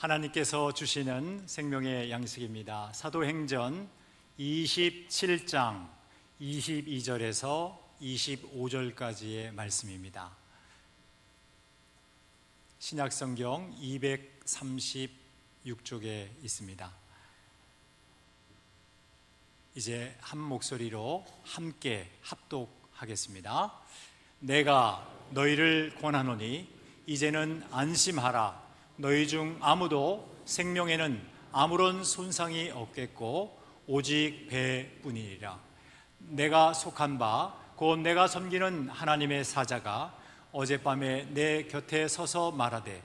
하나님께서 주시는 생명의 양식입니다. 사도행전 27장 22절에서 25절까지의 말씀입니다. 신약성경 236쪽에 있습니다. 이제 한 목소리로 함께 합독하겠습니다. 내가 너희를 권하노니 이제는 안심하라. 너희 중 아무도 생명에는 아무런 손상이 없겠고 오직 배뿐이니라. 내가 속한 바 곧 내가 섬기는 하나님의 사자가 어젯밤에 내 곁에 서서 말하되,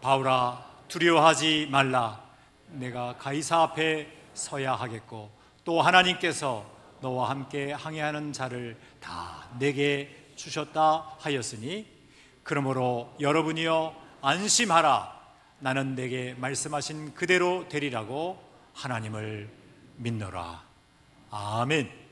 바울아 두려워하지 말라. 내가 가이사 앞에 서야 하겠고 또 하나님께서 너와 함께 항해하는 자를 다 내게 주셨다 하였으니, 그러므로 여러분이여 안심하라. 나는 내게 말씀하신 그대로 되리라고 하나님을 믿노라. 아멘.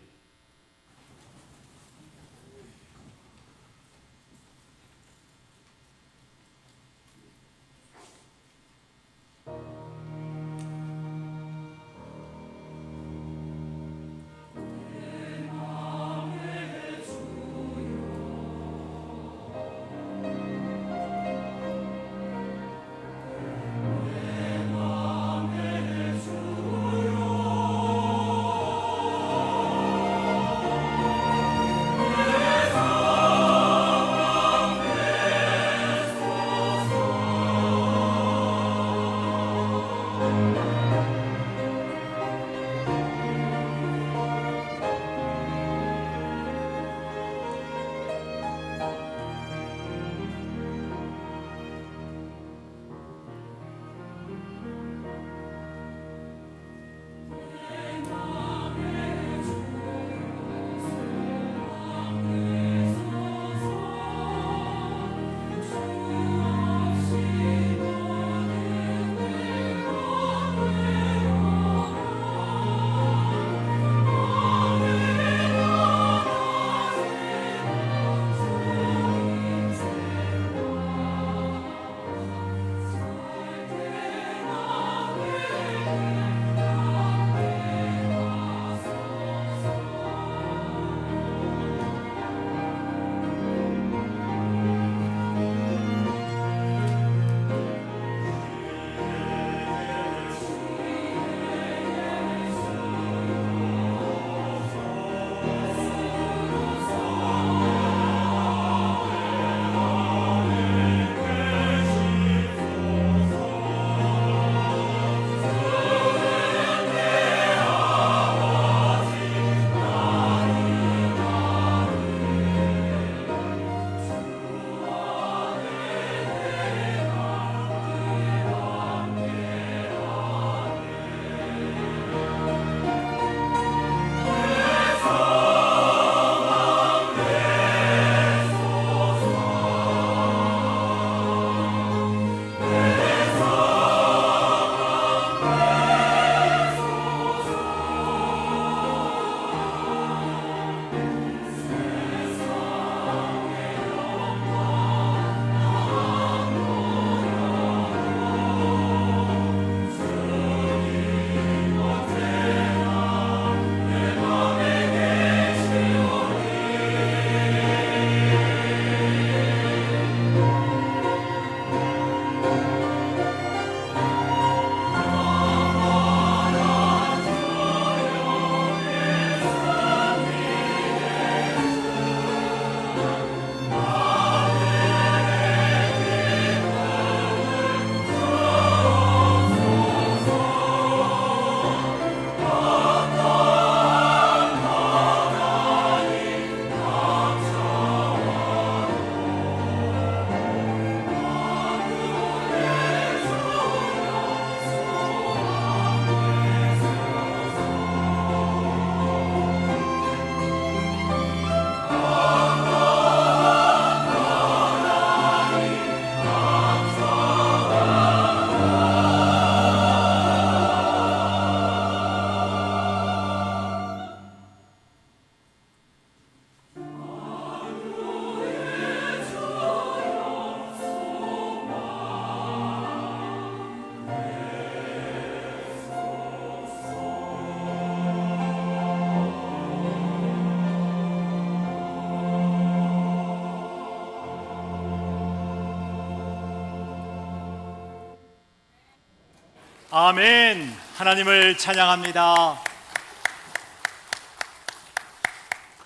아멘. 하나님을 찬양합니다.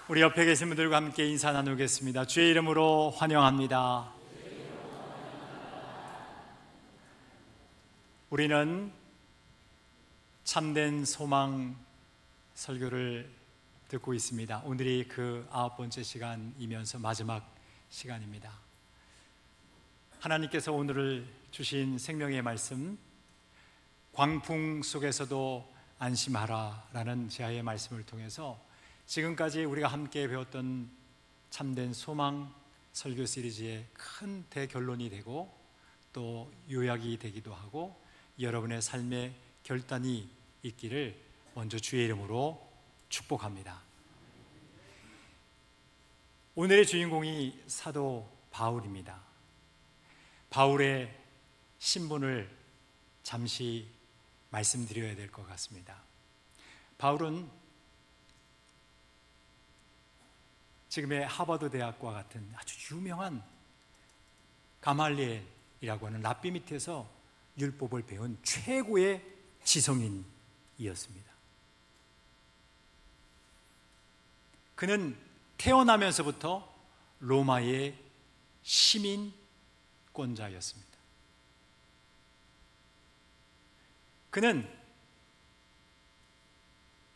우리 옆에 계신 분들과 함께 인사 나누겠습니다. 주의 이름으로 환영합니다. 우리는 참된 소망 설교를 듣고 있습니다. 오늘이 그 9번째 시간이면서 마지막 시간입니다. 하나님께서 오늘을 주신 생명의 말씀, 광풍 속에서도 안심하라 라는 제아의 말씀을 통해서 지금까지 우리가 함께 배웠던 참된 소망 설교 시리즈의 큰 대결론이 되고 또 요약이 되기도 하고 여러분의 삶의 결단이 있기를 먼저 주의 이름으로 축복합니다. 오늘의 주인공이 사도 바울입니다. 바울의 신분을 잠시 말씀드려야 될 것 같습니다. 바울은 지금의 하버드 대학과 같은 아주 유명한 가말리엘이라고 하는 랍비 밑에서 율법을 배운 최고의 지성인이었습니다. 그는 태어나면서부터 로마의 시민권자였습니다. 그는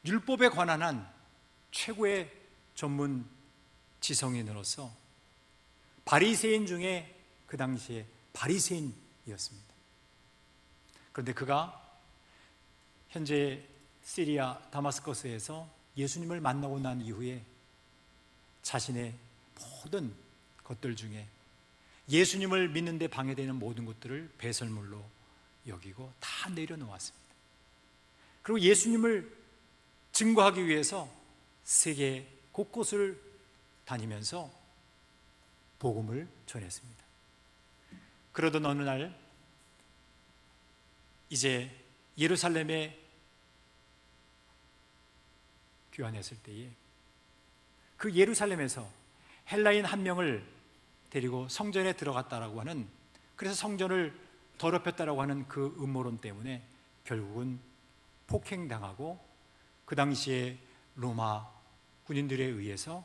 율법에 관한 한 최고의 전문 지성인으로서 바리새인 중에 그 당시에 바리새인이었습니다. 그런데 그가 현재 시리아 다마스커스에서 예수님을 만나고 난 이후에 자신의 모든 것들 중에 예수님을 믿는 데 방해되는 모든 것들을 배설물로 여기고 다 내려놓았습니다. 그리고 예수님을 증거하기 위해서 세계 곳곳을 다니면서 복음을 전했습니다. 그러던 어느 날 이제 예루살렘에 귀환했을 때에 그 예루살렘에서 헬라인 한 명을 데리고 성전에 들어갔다라고 하는, 그래서 성전을 더럽혔다라고 하는 그 음모론 때문에 결국은 폭행당하고 그 당시에 로마 군인들에 의해서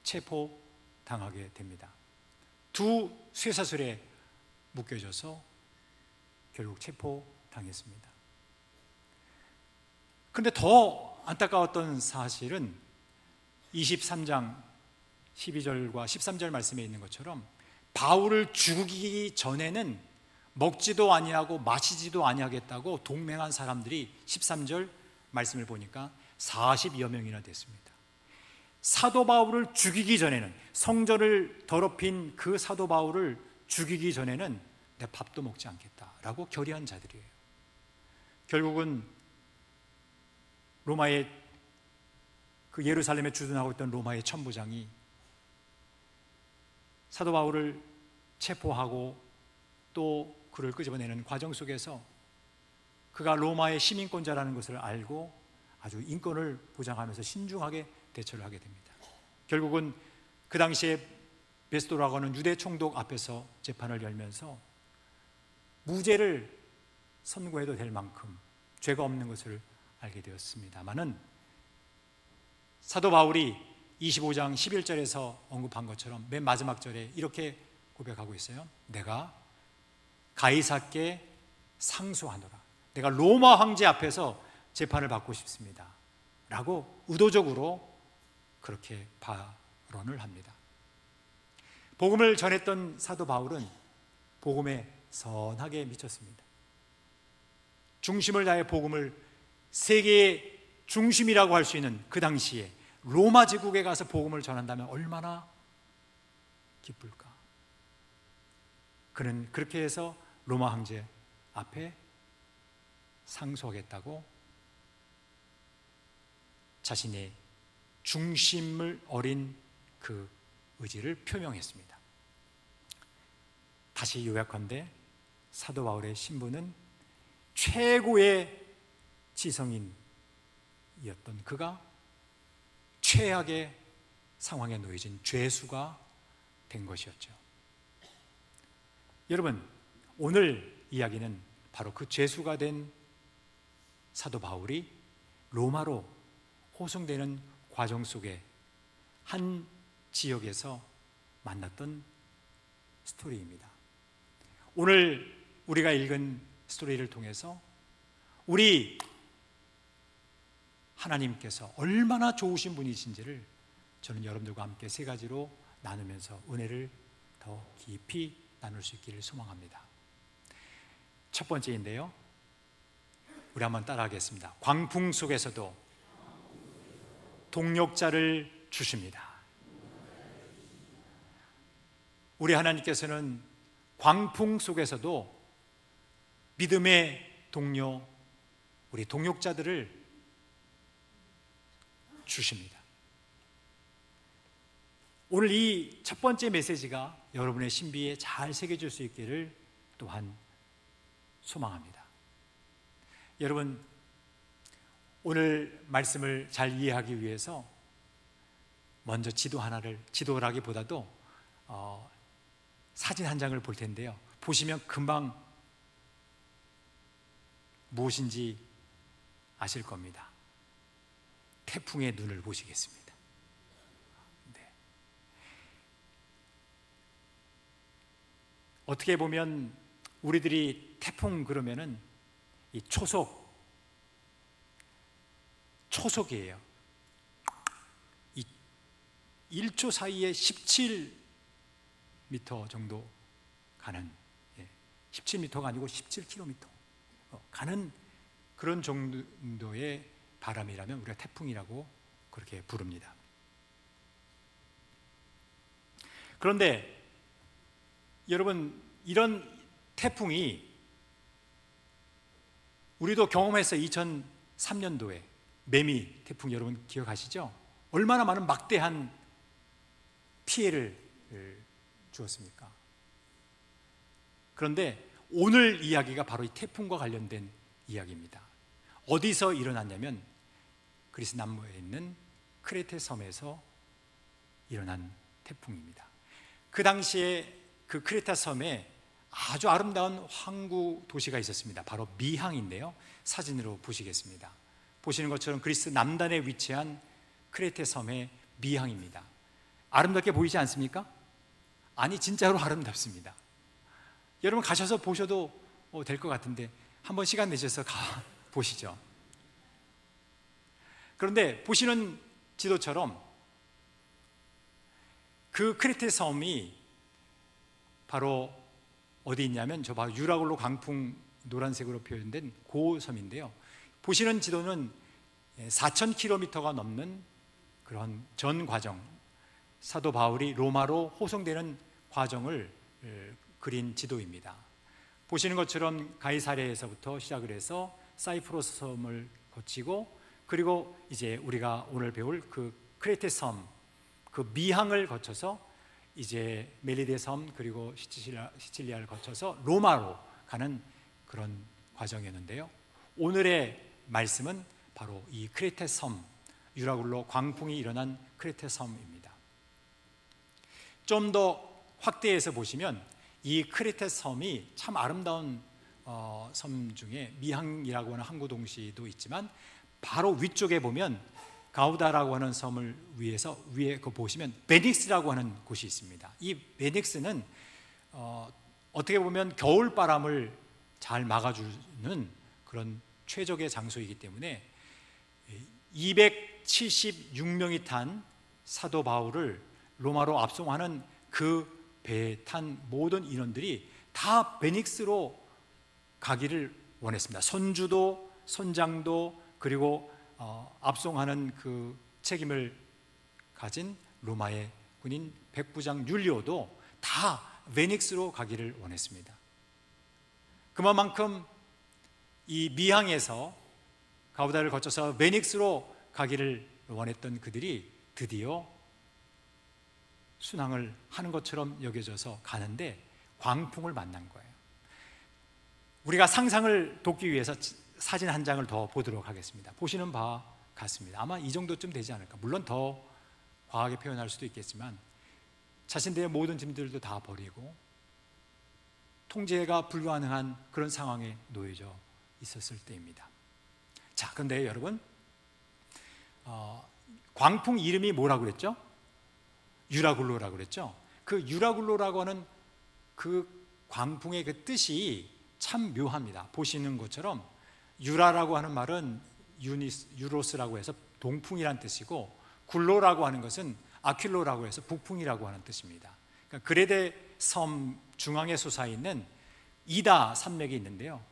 체포당하게 됩니다. 두 쇠사슬에 묶여져서 결국 체포당했습니다. 그런데 더 안타까웠던 사실은 23장 12절과 13절 말씀에 있는 것처럼 바울을 죽이기 전에는 먹지도 아니하고 마시지도 아니하겠다고 동맹한 사람들이 13절 말씀을 보니까 40여 명이나 됐습니다. 사도 바울을 죽이기 전에는, 성전을 더럽힌 그 사도 바울을 죽이기 전에는 내 밥도 먹지 않겠다라고 결의한 자들이에요. 결국은 로마의 그 예루살렘에 주둔하고 있던 로마의 천부장이 사도 바울을 체포하고 또 그를 끄집어내는 과정 속에서 그가 로마의 시민권자라는 것을 알고 아주 인권을 보장하면서 신중하게 대처를 하게 됩니다. 결국은 그 당시에 베스도라고 하는 유대 총독 앞에서 재판을 열면서 무죄를 선고해도 될 만큼 죄가 없는 것을 알게 되었습니다마는 사도 바울이 25장 11절에서 언급한 것처럼 맨 마지막 절에 이렇게 고백하고 있어요. 내가 가이사께 상소하노라. 내가 로마 황제 앞에서 재판을 받고 싶습니다 라고 의도적으로 그렇게 발언을 합니다. 복음을 전했던 사도 바울은 복음에 선하게 미쳤습니다. 중심을 다해 복음을, 세계의 중심이라고 할 수 있는 그 당시에 로마 제국에 가서 복음을 전한다면 얼마나 기쁠까. 그는 그렇게 해서 로마 황제 앞에 상소하겠다고 자신의 중심을 어린 그 의지를 표명했습니다. 다시 요약한데 사도 바울의 신분은 최고의 지성인이었던 그가 최악의 상황에 놓여진 죄수가 된 것이었죠. 여러분, 오늘 이야기는 바로 그 죄수가 된 사도 바울이 로마로 호송되는 과정 속에 한 지역에서 만났던 스토리입니다. 오늘 우리가 읽은 스토리를 통해서 우리 하나님께서 얼마나 좋으신 분이신지를 저는 여러분들과 함께 세 가지로 나누면서 은혜를 더 깊이 나눌 수 있기를 소망합니다. 첫 번째인데요, 우리 한번 따라하겠습니다. 광풍 속에서도 동력자를 주십니다. 우리 하나님께서는 광풍 속에서도 믿음의 동료, 우리 동역자들을 주십니다. 오늘 이 첫 번째 메시지가 여러분의 신비에 잘 새겨질 수 있기를 또한 소망합니다. 여러분, 오늘 말씀을 잘 이해하기 위해서 먼저 지도라기보다도 사진 한 장을 볼 텐데요, 보시면 금방 무엇인지 아실 겁니다. 태풍의 눈을 보시겠습니다. 네. 어떻게 보면 우리들이 태풍 그러면은 이 초속이에요. 이 1초 사이에 17m 정도 가는, 17m가 아니고 17km 가는 그런 정도의 바람이라면 우리가 태풍이라고 그렇게 부릅니다. 그런데 여러분, 이런 태풍이 우리도 경험해서 2003년도에 매미 태풍 여러분 기억하시죠? 얼마나 많은 막대한 피해를 주었습니까? 그런데 오늘 이야기가 바로 이 태풍과 관련된 이야기입니다. 어디서 일어났냐면 그리스 남부에 있는 크레테 섬에서 일어난 태풍입니다. 그 당시에 그 크레타 섬에 아주 아름다운 항구 도시가 있었습니다. 바로 미항인데요, 사진으로 보시겠습니다. 보시는 것처럼 그리스 남단에 위치한 크레테 섬의 미항입니다. 아름답게 보이지 않습니까? 아니, 진짜로 아름답습니다. 여러분 가셔서 보셔도 될 것 같은데 한번 시간 내셔서 가 보시죠. 그런데 보시는 지도처럼 그 크레테 섬이 바로 어디 있냐면 저 바로 유라굴로 광풍 노란색으로 표현된 그 섬인데요, 보시는 지도는 4,000km가 넘는 그런 전 과정, 사도 바울이 로마로 호송되는 과정을 그린 지도입니다. 보시는 것처럼 가이사랴에서부터 시작을 해서 사이프러스 섬을 거치고, 그리고 이제 우리가 오늘 배울 그 크레테 섬, 그 미항을 거쳐서 이제 멜리데 섬, 그리고 시칠리아를 거쳐서 로마로 가는 그런 과정이었는데요, 오늘의 말씀은 바로 이 크레테 섬, 유라굴로 광풍이 일어난 크레테 섬입니다. 좀 더 확대해서 보시면 이 크레테 섬이 참 아름다운 섬 중에 미항이라고 하는 항구 동시도 있지만, 바로 위쪽에 보면 가우다라고 하는 섬을 위에 그 보시면 베닉스라고 하는 곳이 있습니다. 이 베닉스는 어떻게 보면 겨울 바람을 잘 막아주는 그런 최적의 장소이기 때문에 276명이 탄 사도 바울을 로마로 압송하는 그 배에 탄 모든 인원들이 다 베닉스로 가기를 원했습니다. 선주도, 선장도, 그리고 압송하는 그 책임을 가진 로마의 군인 백부장 율리오도 다 베닉스로 가기를 원했습니다. 그만큼 이 미항에서 가우다를 거쳐서 베닉스로 가기를 원했던 그들이 드디어 순항을 하는 것처럼 여겨져서 가는데 광풍을 만난 거예요. 우리가 상상을 돕기 위해서 사진 한 장을 더 보도록 하겠습니다. 보시는 바와 같습니다. 아마 이 정도쯤 되지 않을까. 물론 더 과하게 표현할 수도 있겠지만 자신들의 모든 짐들도 다 버리고 통제가 불가능한 그런 상황에 놓여져 있었을 때입니다. 자, 그런데 여러분, 광풍 이름이 뭐라고 그랬죠? 유라굴로라고 그랬죠? 그 유라굴로라고 하는 그 광풍의 그 뜻이 참 묘합니다. 보시는 것처럼 유라라고 하는 말은 유로스라고 해서 동풍이란 뜻이고, 굴로라고 하는 것은 아퀼로라고 해서 북풍이라고 하는 뜻입니다. 그러니까 그레데 섬 중앙에 솟아있는 이다 산맥이 있는데요,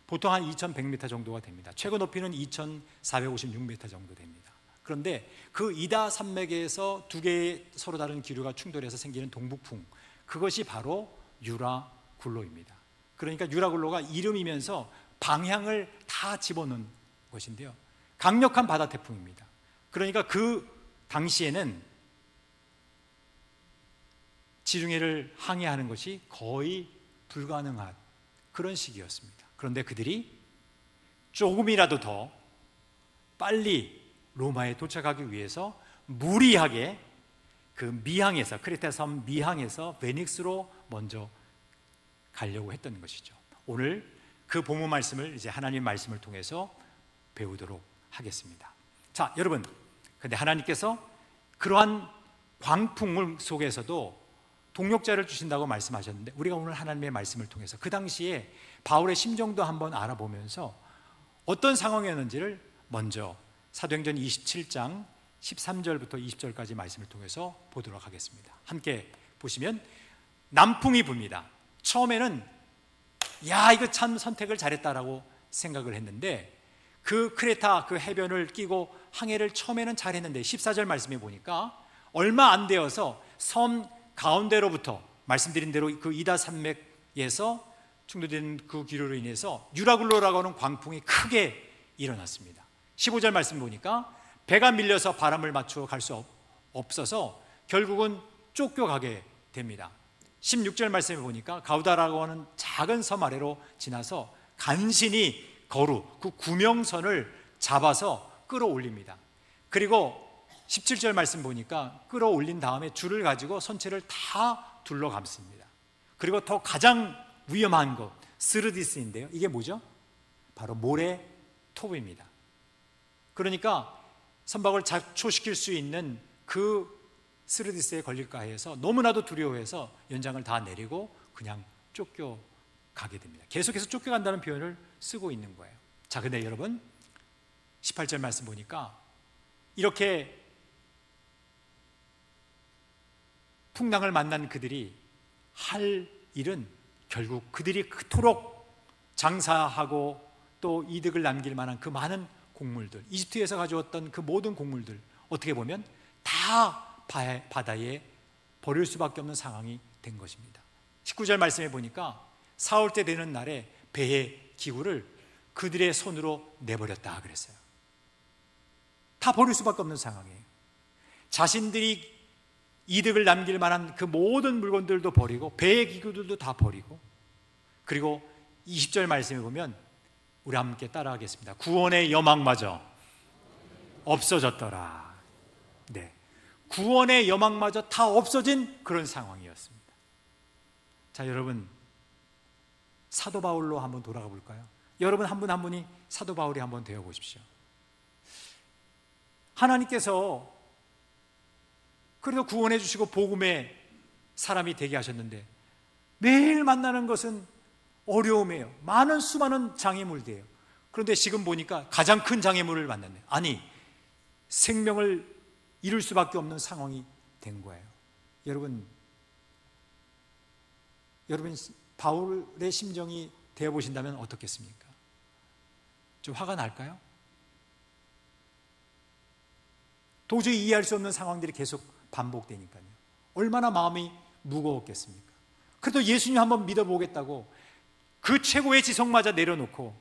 보통 한 2100m 정도가 됩니다. 최고 높이는 2456m 정도 됩니다. 그런데 그 이다 산맥에서 두 개의 서로 다른 기류가 충돌해서 생기는 동북풍, 그것이 바로 유라굴로입니다. 그러니까 유라굴로가 이름이면서 방향을 다 집어넣은 것인데요, 강력한 바다 태풍입니다. 그러니까 그 당시에는 지중해를 항해하는 것이 거의 불가능한 그런 시기였습니다. 그런데 그들이 조금이라도 더 빨리 로마에 도착하기 위해서 무리하게 그 미항에서, 크레타 섬 미항에서 베닉스로 먼저 가려고 했던 것이죠. 오늘 그 본문 말씀을 이제 하나님 말씀을 통해서 배우도록 하겠습니다. 자, 여러분, 근데 하나님께서 그러한 광풍 속에서도 동력자를 주신다고 말씀하셨는데, 우리가 오늘 하나님의 말씀을 통해서 그 당시에 바울의 심정도 한번 알아보면서 어떤 상황이었는지를 먼저 사도행전 27장 13절부터 20절까지 말씀을 통해서 보도록 하겠습니다. 함께 보시면, 남풍이 붑니다. 처음에는 야, 이거 참 선택을 잘했다라고 생각을 했는데, 그 크레타 그 해변을 끼고 항해를 처음에는 잘했는데 14절 말씀에 보니까 얼마 안 되어서 섬 가운데로부터 말씀드린 대로 그 이다 산맥에서 충돌된 그 기류로 인해서 유라굴로라고 하는 광풍이 크게 일어났습니다. 15절 말씀 보니까 배가 밀려서 바람을 맞추어 갈 수 없어서 결국은 쫓겨가게 됩니다. 16절 말씀에 보니까 가우다라고 하는 작은 섬 아래로 지나서 간신히 거루, 그 구명선을 잡아서 끌어올립니다. 그리고 17절 말씀 보니까 끌어올린 다음에 줄을 가지고 선체를 다 둘러감습니다. 그리고 더 가장 위험한 것, 스르디스인데요, 이게 뭐죠? 바로 모래톱입니다. 그러니까 선박을 작초시킬 수 있는 그 스르디스에 걸릴까 해서 너무나도 두려워해서 연장을 다 내리고 그냥 쫓겨가게 됩니다. 계속해서 쫓겨간다는 표현을 쓰고 있는 거예요. 자, 근데 여러분, 18절 말씀 보니까 이렇게 풍랑을 만난 그들이 할 일은 결국 그들이 그토록 장사하고 또 이득을 남길 만한 그 많은 곡물들, 이집트에서 가져왔던 그 모든 곡물들, 어떻게 보면 다 바다에 버릴 수밖에 없는 상황이 된 것입니다. 19절 말씀에 보니까 사올 때 되는 날에 배의 기구를 그들의 손으로 내버렸다 그랬어요. 다 버릴 수밖에 없는 상황이에요. 자신들이 이득을 남길 만한 그 모든 물건들도 버리고 배의 기구들도 다 버리고, 그리고 20절 말씀에 보면 우리 함께 따라하겠습니다. 구원의 여망마저 없어졌더라. 네, 구원의 여망마저 다 없어진 그런 상황이었습니다. 자, 여러분, 사도 바울로 한번 돌아가 볼까요? 여러분 한 분 한 분이 사도 바울이 한번 되어 보십시오. 하나님께서 그래도 구원해 주시고 복음의 사람이 되게 하셨는데 매일 만나는 것은 어려움이에요. 많은 수많은 장애물들이에요. 그런데 지금 보니까 가장 큰 장애물을 만났네. 아니, 생명을 잃을 수밖에 없는 상황이 된 거예요. 여러분 바울의 심정이 되어 보신다면 어떻겠습니까? 좀 화가 날까요? 도저히 이해할 수 없는 상황들이 계속 반복되니까요. 얼마나 마음이 무거웠겠습니까? 그래도 예수님 한번 믿어보겠다고 그 최고의 지성마저 내려놓고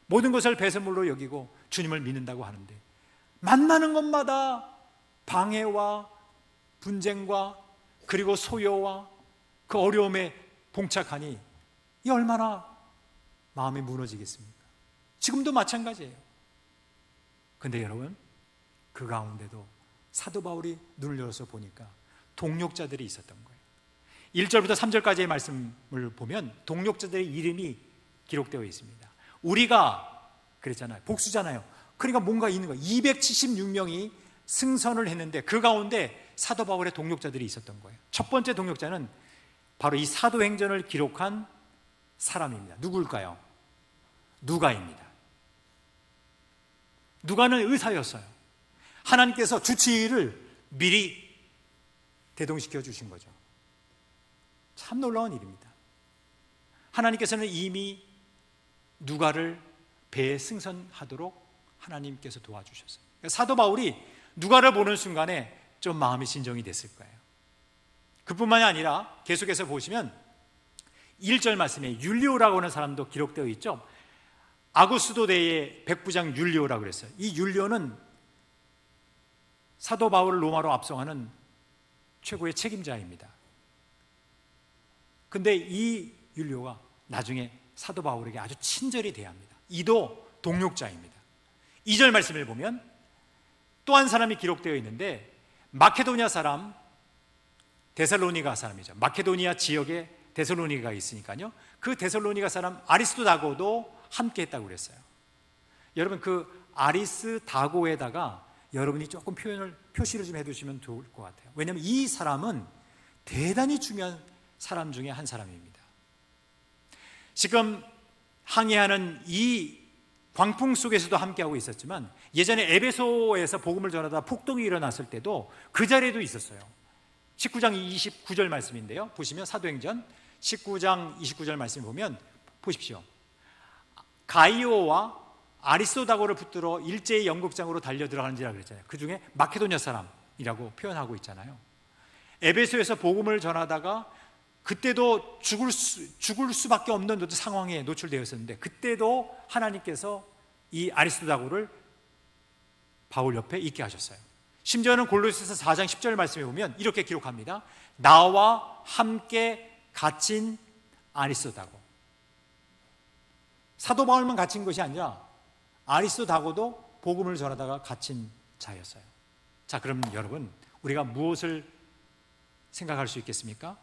모든 것을 배설물로 여기고 주님을 믿는다고 하는데 만나는 것마다 방해와 분쟁과 그리고 소요와 그 어려움에 봉착하니 이 얼마나 마음이 무너지겠습니까? 지금도 마찬가지예요. 근데 여러분, 그 가운데도 사도 바울이 눈을 열어서 보니까 동력자들이 있었던 거예요. 1절부터 3절까지의 말씀을 보면 동력자들의 이름이 기록되어 있습니다. 우리가 그랬잖아요. 복수잖아요. 그러니까 뭔가 있는 거예요. 276명이 승선을 했는데 그 가운데 사도 바울의 동력자들이 있었던 거예요. 첫 번째 동력자는 바로 이 사도행전을 기록한 사람입니다. 누굴까요? 누가입니다. 누가는 의사였어요. 하나님께서 주치의를 미리 대동시켜 주신 거죠. 참 놀라운 일입니다. 하나님께서는 이미 누가를 배에 승선하도록 하나님께서 도와주셨어요. 사도 바울이 누가를 보는 순간에 좀 마음이 진정이 됐을 거예요. 그뿐만이 아니라 계속해서 보시면 1절 말씀에 율리오라고 하는 사람도 기록되어 있죠. 아구스도 대의 백부장 율리오라고 그랬어요. 이 율리오는 사도 바울을 로마로 압송하는 최고의 책임자입니다. 근데 이 율리오가 나중에 사도 바울에게 아주 친절히 대합니다. 이도 동력자입니다. 2절 말씀을 보면 또 한 사람이 기록되어 있는데 마케도니아 사람, 데살로니가 사람이죠. 마케도니아 지역에 데살로니가가 있으니까요. 그 데살로니가 사람 아리스도다고도 함께 했다고 그랬어요. 여러분 그 아리스다고에다가 여러분이 조금 표시를 좀 해두시면 좋을 것 같아요. 왜냐하면 이 사람은 대단히 중요한 사람 중에 한 사람입니다. 지금 항해하는 이 광풍 속에서도 함께하고 있었지만 예전에 에베소에서 복음을 전하다 폭동이 일어났을 때도 그 자리에도 있었어요. 19장 29절 말씀인데요. 보시면 사도행전 19장 29절 말씀 보면 보십시오. 가이오와 아리스도다고를 붙들어 일제히 영국장으로 달려 들어가는지라 그랬잖아요. 그 중에 마케도니아 사람이라고 표현하고 있잖아요. 에베소에서 복음을 전하다가 그때도 죽을 수밖에 없는 상황에 노출되었었는데 그때도 하나님께서 이 아리스도다고를 바울 옆에 있게 하셨어요. 심지어는 골로새서 4장 10절 말씀에 보면 이렇게 기록합니다. 나와 함께 갇힌 아리스도다고. 사도 바울만 갇힌 것이 아니라 아리스도다고도 복음을 전하다가 갇힌 자였어요. 자, 그럼 여러분 우리가 무엇을 생각할 수 있겠습니까?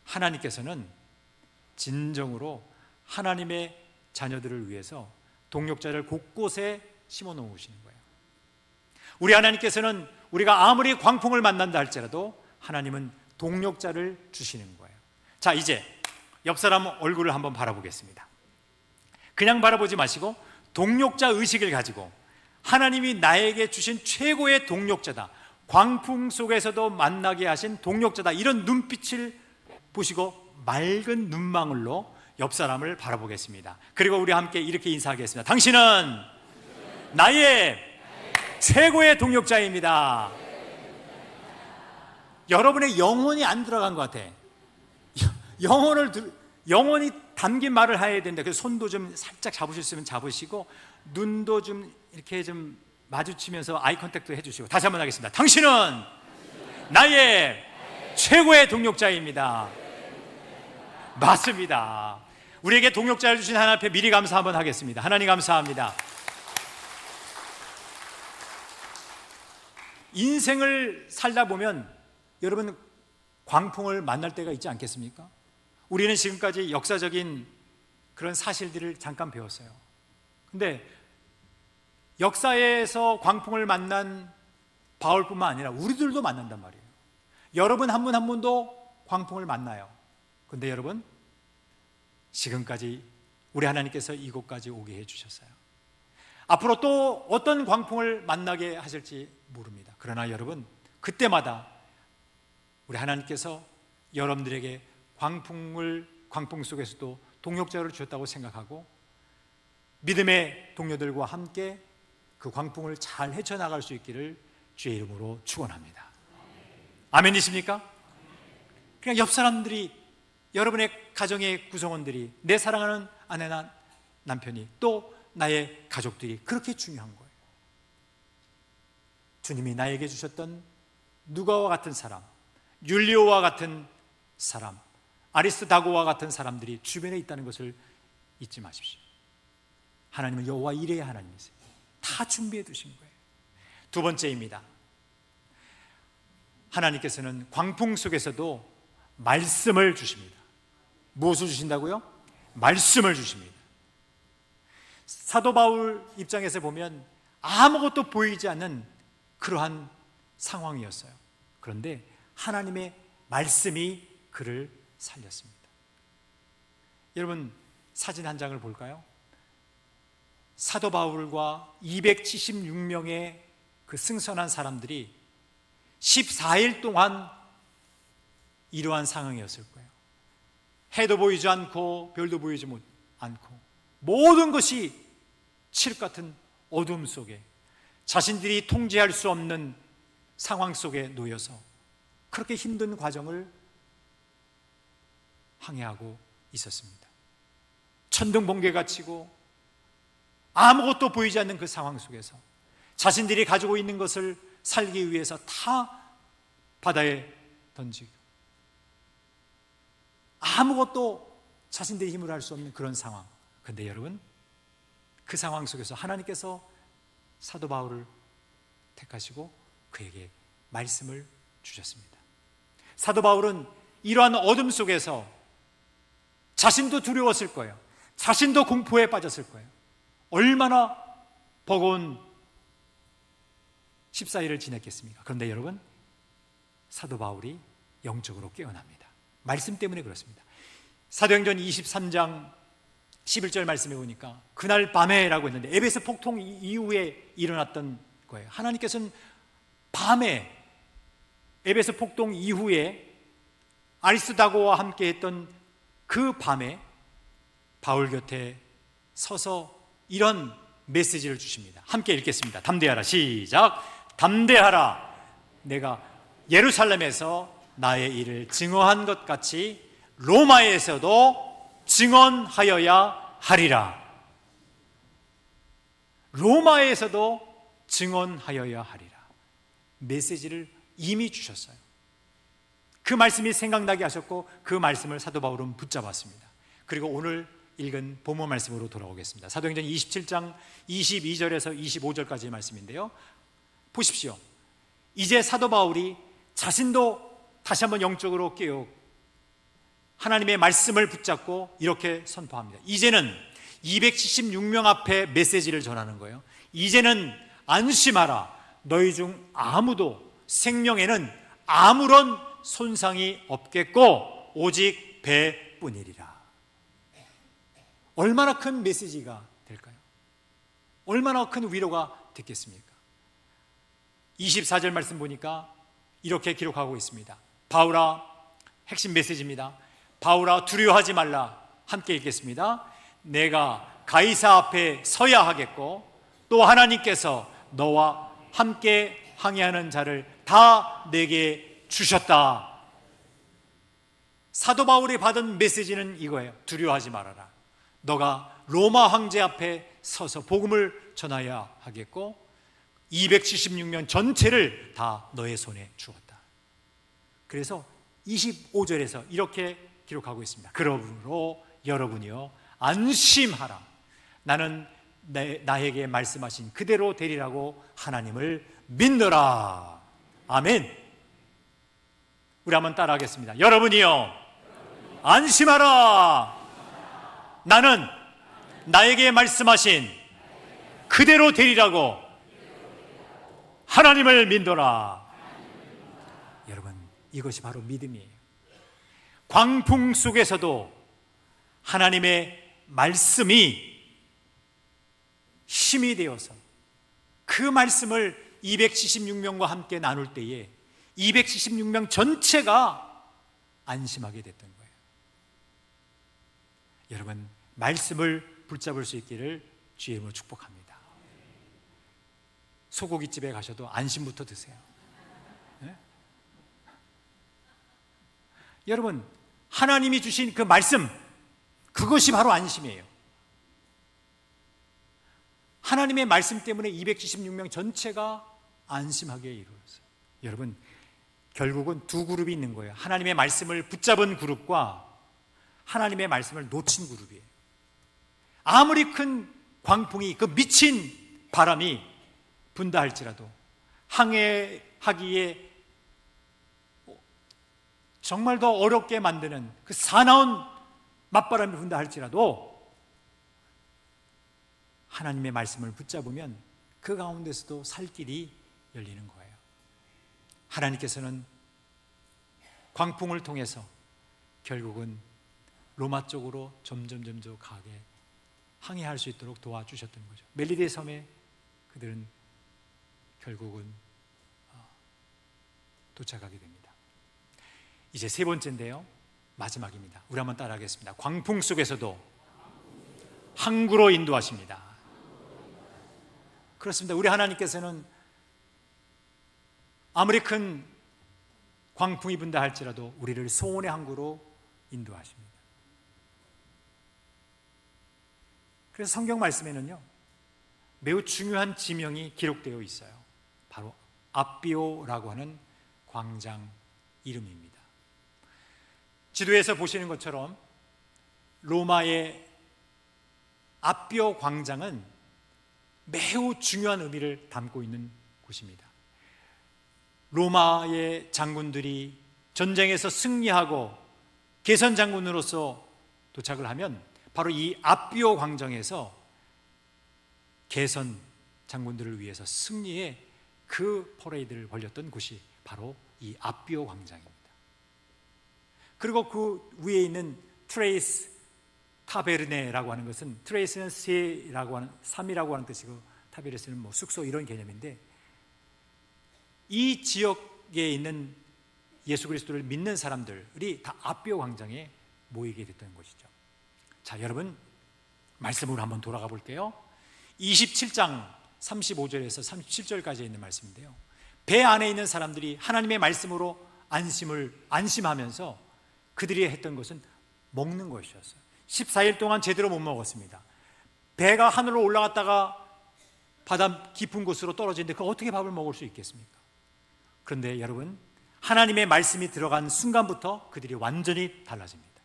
하나님께서는 진정으로 하나님의 자녀들을 위해서 동력자를 곳곳에 심어 놓으시는 거예요. 우리 하나님께서는 우리가 아무리 광풍을 만난다 할지라도 하나님은 동력자를 주시는 거예요. 자, 이제 옆 사람 얼굴을 한번 바라보겠습니다. 그냥 바라보지 마시고 동력자 의식을 가지고 하나님이 나에게 주신 최고의 동력자다, 광풍 속에서도 만나게 하신 동력자다, 이런 눈빛을 보시고 맑은 눈망울로 옆 사람을 바라보겠습니다. 그리고 우리 함께 이렇게 인사하겠습니다. 당신은 나의 최고의 동력자입니다. 여러분의 영혼이 안 들어간 것 같아. 영혼이 담긴 말을 해야 된다. 그래서 손도 좀 살짝 잡으실 수 있으면 잡으시고 눈도 좀 이렇게 좀 마주치면서 아이 컨택도 해주시고 다시 한번 하겠습니다. 당신은 나의 최고의 동력자입니다. 맞습니다. 우리에게 동력자를 주신 하나님 앞에 미리 감사 한번 하겠습니다. 하나님 감사합니다. 인생을 살다 보면 여러분 광풍을 만날 때가 있지 않겠습니까? 우리는 지금까지 역사적인 그런 사실들을 잠깐 배웠어요. 근데 역사에서 광풍을 만난 바울뿐만 아니라 우리들도 만난단 말이에요. 여러분 한 분 한 분도 광풍을 만나요. 근데 여러분 지금까지 우리 하나님께서 이곳까지 오게 해주셨어요. 앞으로 또 어떤 광풍을 만나게 하실지 모릅니다. 그러나 여러분 그때마다 우리 하나님께서 여러분들에게 광풍 속에서도 동력자를 주셨다고 생각하고 믿음의 동료들과 함께 그 광풍을 잘 헤쳐나갈 수 있기를 주의 이름으로 축원합니다. 아멘이십니까? 그냥 옆 사람들이, 여러분의 가정의 구성원들이, 내 사랑하는 아내나 남편이, 또 나의 가족들이 그렇게 중요한 거예요. 주님이 나에게 주셨던 누가와 같은 사람, 율리오와 같은 사람, 아리스다고와 같은 사람들이 주변에 있다는 것을 잊지 마십시오. 하나님은 여호와 이레의 하나님이세요. 다 준비해 두신 거예요. 두 번째입니다. 하나님께서는 광풍 속에서도 말씀을 주십니다. 무엇을 주신다고요? 말씀을 주십니다. 사도 바울 입장에서 보면 아무것도 보이지 않는 그러한 상황이었어요. 그런데 하나님의 말씀이 그를 살렸습니다. 여러분, 사진 한 장을 볼까요? 사도 바울과 276명의 그 승선한 사람들이 14일 동안 이러한 상황이었을 거예요. 해도 보이지 않고 별도 보이지 않고 모든 것이 칠흑 같은 어둠 속에 자신들이 통제할 수 없는 상황 속에 놓여서 그렇게 힘든 과정을 항해하고 있었습니다. 천둥번개가 치고 아무것도 보이지 않는 그 상황 속에서 자신들이 가지고 있는 것을 살기 위해서 다 바다에 던지고 아무것도 자신들의 힘으로 할 수 없는 그런 상황. 그런데 여러분, 그 상황 속에서 하나님께서 사도 바울을 택하시고 그에게 말씀을 주셨습니다. 사도 바울은 이러한 어둠 속에서 자신도 두려웠을 거예요. 자신도 공포에 빠졌을 거예요. 얼마나 버거운 14일을 지냈겠습니까? 그런데 여러분, 사도 바울이 영적으로 깨어납니다. 말씀 때문에 그렇습니다. 사도행전 23장 11절 말씀에 보니까 그날 밤에라고 했는데 에베소 폭동 이후에 일어났던 거예요. 하나님께서는 밤에 에베소 폭동 이후에 아리스다고와 함께 했던 그 밤에 바울 곁에 서서 이런 메시지를 주십니다. 함께 읽겠습니다. 담대하라. 시작. 담대하라. 내가 예루살렘에서 나의 일을 증언한 것 같이 로마에서도 증언하여야 하리라. 로마에서도 증언하여야 하리라. 메시지를 이미 주셨어요. 그 말씀이 생각나게 하셨고 그 말씀을 사도 바울은 붙잡았습니다. 그리고 오늘 읽은 본문 말씀으로 돌아오겠습니다. 사도행전 27장 22절에서 25절까지의 말씀인데요, 보십시오. 이제 사도 바울이 자신도 다시 한번 영적으로 깨어 하나님의 말씀을 붙잡고 이렇게 선포합니다. 이제는 276명 앞에 메시지를 전하는 거예요. 이제는 안심하라. 너희 중 아무도 생명에는 아무런 손상이 없겠고 오직 배뿐이리라. 얼마나 큰 메시지가 될까요? 얼마나 큰 위로가 됐겠습니까? 24절 말씀 보니까 이렇게 기록하고 있습니다. 바울아, 핵심 메시지입니다. 바울아, 두려워하지 말라. 함께 읽겠습니다. 내가 가이사 앞에 서야 하겠고 또 하나님께서 너와 함께 항해하는 자를 다 내게 주셨다. 사도 바울이 받은 메시지는 이거예요. 두려워하지 말아라. 너가 로마 황제 앞에 서서 복음을 전하여야 하겠고 276명 전체를 다 너의 손에 주었다. 그래서 25절에서 이렇게 기록하고 있습니다. 그러므로 여러분이요 안심하라. 나는 나에게 말씀하신 그대로 되리라고 하나님을 믿노라. 아멘. 우리 한번 따라하겠습니다. 여러분이요 안심하라. 나는 나에게 말씀하신 그대로 되리라고 하나님을 믿노라. 여러분, 이것이 바로 믿음이에요. 광풍 속에서도 하나님의 말씀이 힘이 되어서 그 말씀을 276명과 함께 나눌 때에 276명 전체가 안심하게 됐던 거예요. 여러분, 말씀을 붙잡을 수 있기를 주의 이름으로 축복합니다. 소고기집에 가셔도 안심부터 드세요. 네? 여러분, 하나님이 주신 그 말씀, 그것이 바로 안심이에요. 하나님의 말씀 때문에 276명 전체가 안심하게 이루어졌어요. 여러분, 결국은 두 그룹이 있는 거예요. 하나님의 말씀을 붙잡은 그룹과 하나님의 말씀을 놓친 그룹이에요. 아무리 큰 광풍이, 그 미친 바람이 분다 할지라도 항해하기에 정말 더 어렵게 만드는 그 사나운 맞바람이 분다 할지라도 하나님의 말씀을 붙잡으면 그 가운데서도 살 길이 열리는 거예요. 하나님께서는 광풍을 통해서 결국은 로마 쪽으로 점점 가게 항해할 수 있도록 도와주셨던 거죠. 멜리데 섬에 그들은 결국은 도착하게 됩니다. 이제 세 번째인데요, 마지막입니다. 우리 한번 따라하겠습니다. 광풍 속에서도 항구로 인도하십니다. 그렇습니다. 우리 하나님께서는 아무리 큰 광풍이 분다 할지라도 우리를 소원의 항구로 인도하십니다. 그래서 성경 말씀에는요, 매우 중요한 지명이 기록되어 있어요. 바로 아비오라고 하는 광장 이름입니다. 지도에서 보시는 것처럼 로마의 아비오 광장은 매우 중요한 의미를 담고 있는 곳입니다. 로마의 장군들이 전쟁에서 승리하고 개선 장군으로서 도착을 하면 바로 이 아비오 광장에서 개선 장군들을 위해서 승리의 그 퍼레이드를 벌였던 곳이 바로 이 아비오 광장입니다. 그리고 그 위에 있는 트레이스 타베르네라고 하는 것은, 트레이스는 세라고 하는, 삼이라고 하는 뜻이고 타베르스는 뭐 숙소 이런 개념인데, 이 지역에 있는 예수 그리스도를 믿는 사람들이 다 아비오 광장에 모이게 됐던 것이죠. 자, 여러분 말씀으로 한번 돌아가 볼게요. 27장 35절에서 37절까지 있는 말씀인데요, 배 안에 있는 사람들이 하나님의 말씀으로 안심하면서 그들이 했던 것은 먹는 것이었어요. 14일 동안 제대로 못 먹었습니다. 배가 하늘로 올라갔다가 바다 깊은 곳으로 떨어지는데 그 어떻게 밥을 먹을 수 있겠습니까? 그런데 여러분, 하나님의 말씀이 들어간 순간부터 그들이 완전히 달라집니다.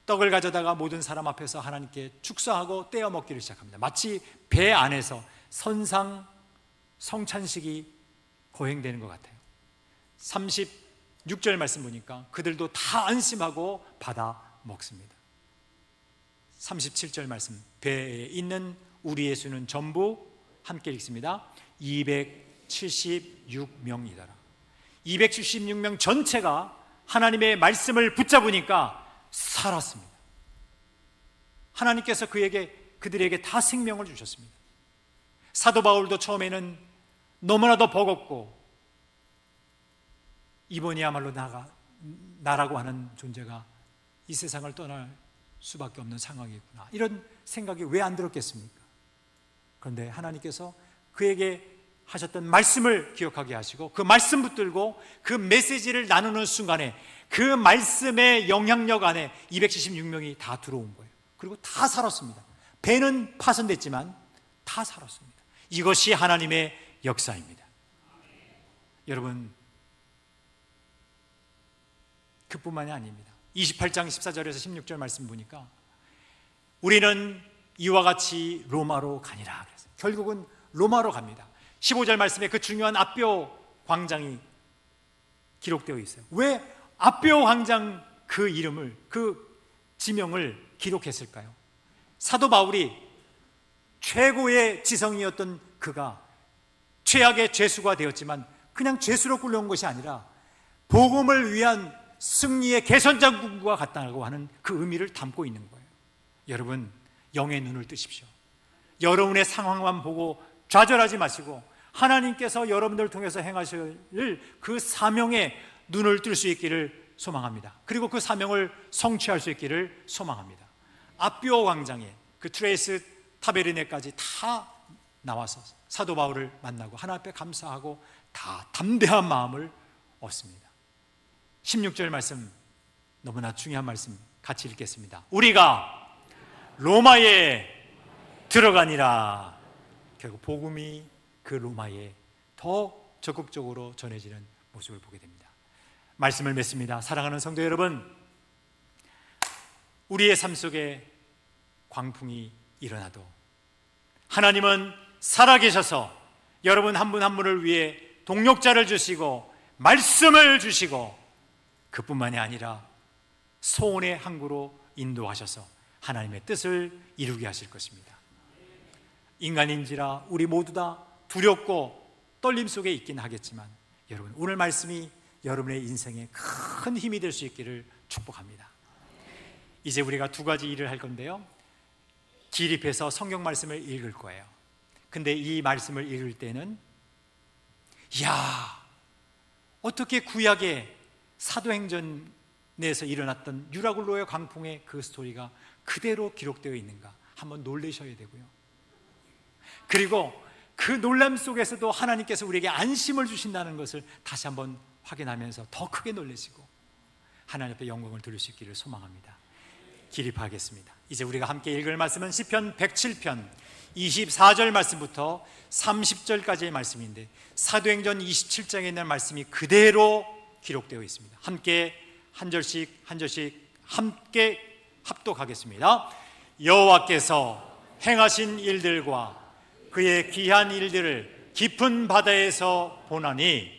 떡을 가져다가 모든 사람 앞에서 하나님께 축사하고 떼어 먹기를 시작합니다. 마치 배 안에서 선상 성찬식이 거행되는 것 같아요. 36절 말씀 보니까 그들도 다 안심하고 받아 먹습니다. 37절 말씀, 배에 있는 우리 예수는 전부 함께 읽습니다. 276명이더라. 276명 전체가 하나님의 말씀을 붙잡으니까 살았습니다. 하나님께서 그들에게 다 생명을 주셨습니다. 사도 바울도 처음에는 너무나도 버겁고 이번이야말로 나라고 하는 존재가 이 세상을 떠날 수밖에 없는 상황이구나, 이런 생각이 왜 안 들었겠습니까? 그런데 하나님께서 그에게 하셨던 말씀을 기억하게 하시고 그 말씀 붙들고 그 메시지를 나누는 순간에 그 말씀의 영향력 안에 276명이 다 들어온 거예요. 그리고 다 살았습니다. 배는 파손됐지만 다 살았습니다. 이것이 하나님의 역사입니다. 여러분, 그뿐만이 아닙니다. 28장 14절에서 16절 말씀 보니까 우리는 이와 같이 로마로 가니라 그랬어요. 결국은 로마로 갑니다. 15절 말씀에 그 중요한 아비오 광장이 기록되어 있어요. 왜 아비오 광장 그 이름을, 그 지명을 기록했을까요? 사도 바울이 최고의 지성이었던 그가 최악의 죄수가 되었지만 그냥 죄수로 끌려온 것이 아니라 복음을 위한 승리의 개선장군과 같다고 하는 그 의미를 담고 있는 거예요. 여러분, 영의 눈을 뜨십시오. 여러분의 상황만 보고 좌절하지 마시고 하나님께서 여러분들을 통해서 행하실 그 사명에 눈을 뜰 수 있기를 소망합니다. 그리고 그 사명을 성취할 수 있기를 소망합니다. 아비오 광장에 그 트레이스 타베르네까지 다 나와서 사도 바울을 만나고 하나님 앞에 감사하고 다 담대한 마음을 얻습니다. 16절 말씀, 너무나 중요한 말씀 같이 읽겠습니다. 우리가 로마에 들어가니라. 결국 복음이 그 로마에 더 적극적으로 전해지는 모습을 보게 됩니다. 말씀을 맺습니다. 사랑하는 성도 여러분, 우리의 삶 속에 광풍이 일어나도 하나님은 살아계셔서 여러분 한 분 한 분을 위해 동력자를 주시고 말씀을 주시고 그뿐만이 아니라 소원의 항구로 인도하셔서 하나님의 뜻을 이루게 하실 것입니다. 인간인지라 우리 모두 다 두렵고 떨림 속에 있긴 하겠지만, 여러분, 오늘 말씀이 여러분의 인생에 큰 힘이 될 수 있기를 축복합니다. 이제 우리가 두 가지 일을 할 건데요, 기립해서 성경 말씀을 읽을 거예요. 근데 이 말씀을 읽을 때는, 이야, 어떻게 구약의 사도행전에서 일어났던 유라굴로의 광풍의 그 스토리가 그대로 기록되어 있는가 한번 놀라셔야 되고요, 그리고 그 놀람 속에서도 하나님께서 우리에게 안심을 주신다는 것을 다시 한번 확인하면서 더 크게 놀라시고 하나님 앞에 영광을 드릴 수 있기를 소망합니다. 기립하겠습니다. 이제 우리가 함께 읽을 말씀은 시편 107편 24절 말씀부터 30절까지의 말씀인데, 사도행전 27장에 있는 말씀이 그대로 기록되어 있습니다. 함께 한 절씩 함께 합독하겠습니다. 여호와께서 행하신 일들과 그의 귀한 일들을 깊은 바다에서 보나니,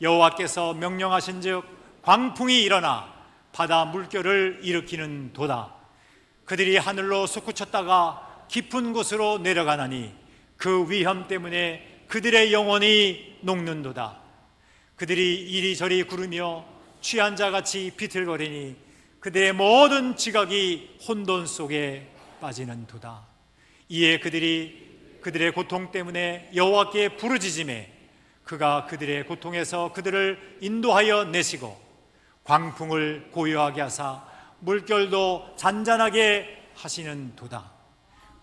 여호와께서 명령하신즉 광풍이 일어나 바다 물결을 일으키는 도다. 그들이 하늘로 솟구쳤다가 깊은 곳으로 내려가나니 그 위험 때문에 그들의 영혼이 녹는도다. 그들이 이리저리 구르며 취한 자같이 비틀거리니 그들의 모든 지각이 혼돈 속에 빠지는 도다. 이에 그들의 고통 때문에 여호와께 부르짖으매 그가 그들의 고통에서 그들을 인도하여 내시고 광풍을 고요하게 하사 물결도 잔잔하게 하시는 도다.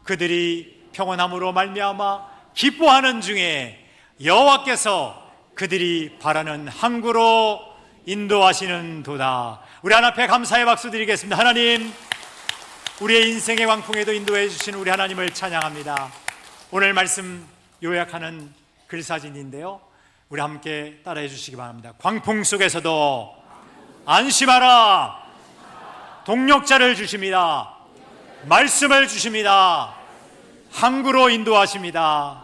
그들이 평안함으로 말미암아 기뻐하는 중에 여호와께서 그들이 바라는 항구로 인도하시는 도다. 우리 하나님 앞에 감사의 박수 드리겠습니다. 하나님, 우리의 인생의 광풍에도 인도해 주신 우리 하나님을 찬양합니다. 오늘 말씀 요약하는 글사진인데요, 우리 함께 따라해 주시기 바랍니다. 광풍 속에서도 안심하라. 동력자를 주십니다. 말씀을 주십니다. 항구로 인도하십니다.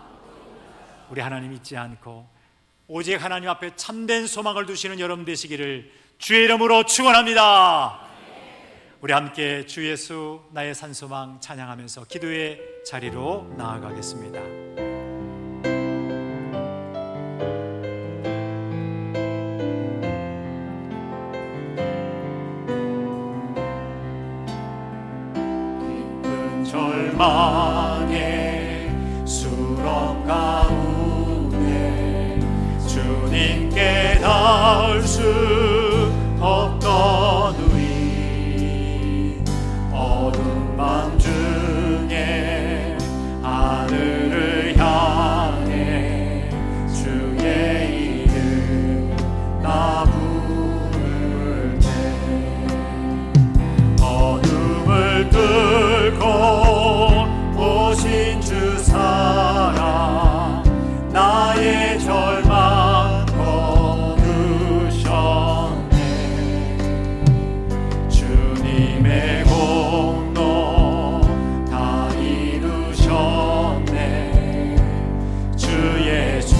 우리 하나님 잊지 않고 오직 하나님 앞에 참된 소망을 두시는 여러분 되시기를 주의 이름으로 축원합니다. 우리 함께 주 예수 나의 산소망 찬양하면서 기도의 자리로 나아가겠습니다. 깊은 절망의 수렁 가운데 주님께 닿을 수 없던 우리, 어두운 밤 중에 하늘을 향해 주의 이름 나 부를 때, 어둠을 뚫고 오신 주 사랑 나의 절망 거두셨네. 주님의 공로 다 이루셨네. 주 예수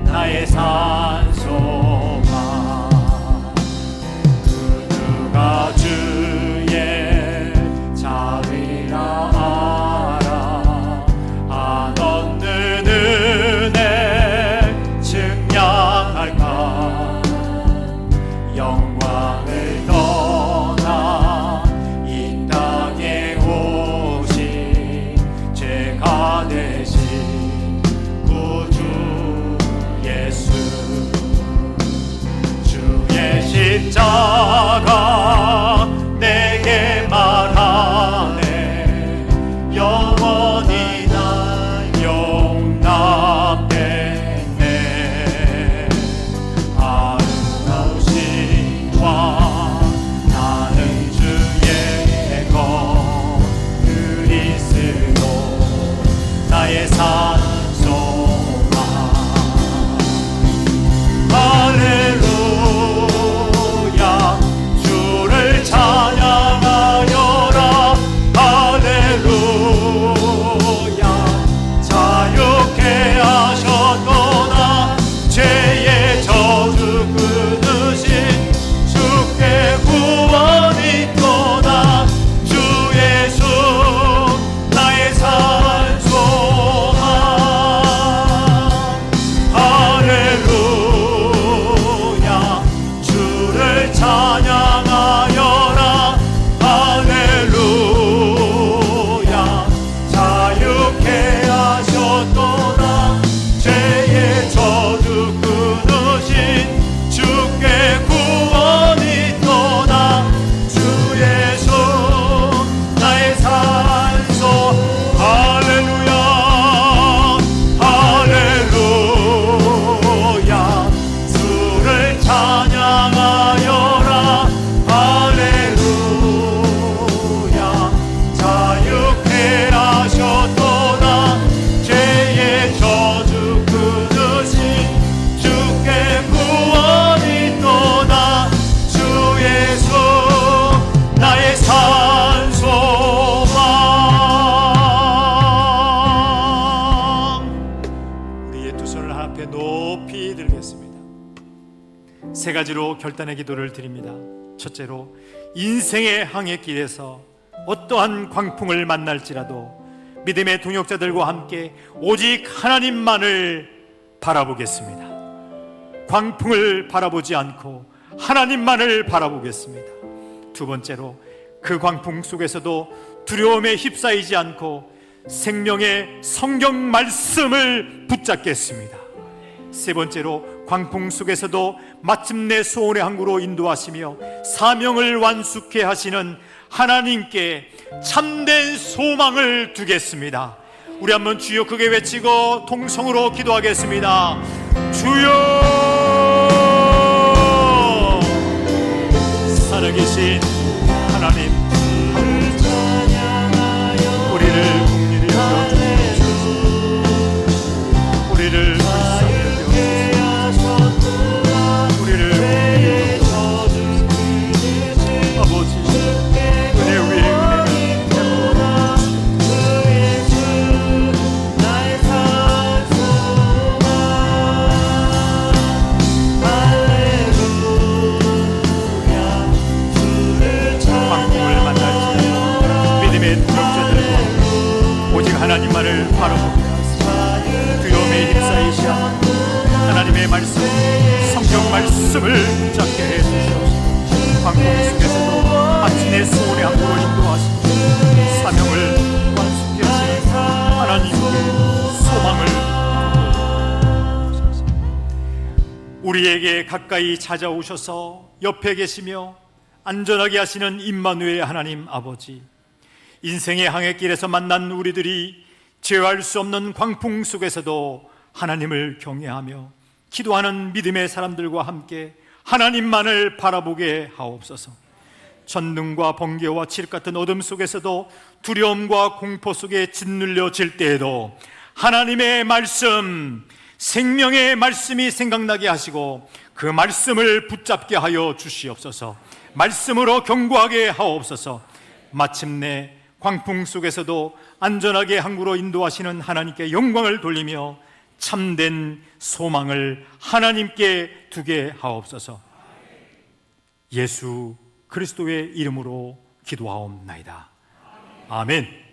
나의 산소망. 그 누가 주의 자비라 알아. 안 얻는 은혜 증량할까. 영광을 떠나 이 땅에 오신 죄가 되신 구주 예수. 주의 십자가 내게 말하네. 영원히 날 용납했네. 아름다우신 왕 나는 주의 것 그리스도 나의 산소망. 할렐루야 주를 찬양하여라. 할렐루야 세 가지로 결단의 기도를 드립니다. 첫째로, 인생의 항해길에서 어떠한 광풍을 만날지라도 믿음의 동역자들과 함께 오직 하나님만을 바라보겠습니다. 광풍을 바라보지 않고 하나님만을 바라보겠습니다. 두 번째로, 그 광풍 속에서도 두려움에 휩싸이지 않고 생명의 성경 말씀을 붙잡겠습니다. 세 번째로, 광풍 속에서도 마침내 소원의 항구로 인도하시며 사명을 완수케 하시는 하나님께 참된 소망을 두겠습니다. 우리 한번 주여 크게 외치고 통성으로 기도하겠습니다. 주여, 살아계신 하나님, 우리를 긍휼히 여겨주시옵소서. 우리를 불쌍히 여겨주시옵소서. 우리를 긍휼히 여겨주시옵소서. 아버지, 은혜 위에 은혜를 하나님만을 바라보게 하시고 두려움에 휩싸이지 않고 하나님의 말씀, 성경 말씀을 붙잡게 해주시옵소서. 광풍 속에서도 마침내 소원의 항구로 인도하시고 사명을 완수케 하시는 하나님의 소망을 주옵소서. 우리에게 가까이 찾아오셔서 옆에 계시며 안전하게 하시는 임마누엘 하나님 아버지, 인생의 항해길에서 만난 우리들이 제어할 수 없는 광풍 속에서도 하나님을 경외하며 기도하는 믿음의 사람들과 함께 하나님만을 바라보게 하옵소서. 전능과 번개와 칠흑 같은 어둠 속에서도 두려움과 공포 속에 짓눌려질 때에도 하나님의 말씀, 생명의 말씀이 생각나게 하시고 그 말씀을 붙잡게 하여 주시옵소서. 말씀으로 견고하게 하옵소서. 마침내 광풍 속에서도 안전하게 항구로 인도하시는 하나님께 영광을 돌리며 참된 소망을 하나님께 두게 하옵소서. 예수 그리스도의 이름으로 기도하옵나이다. 아멘.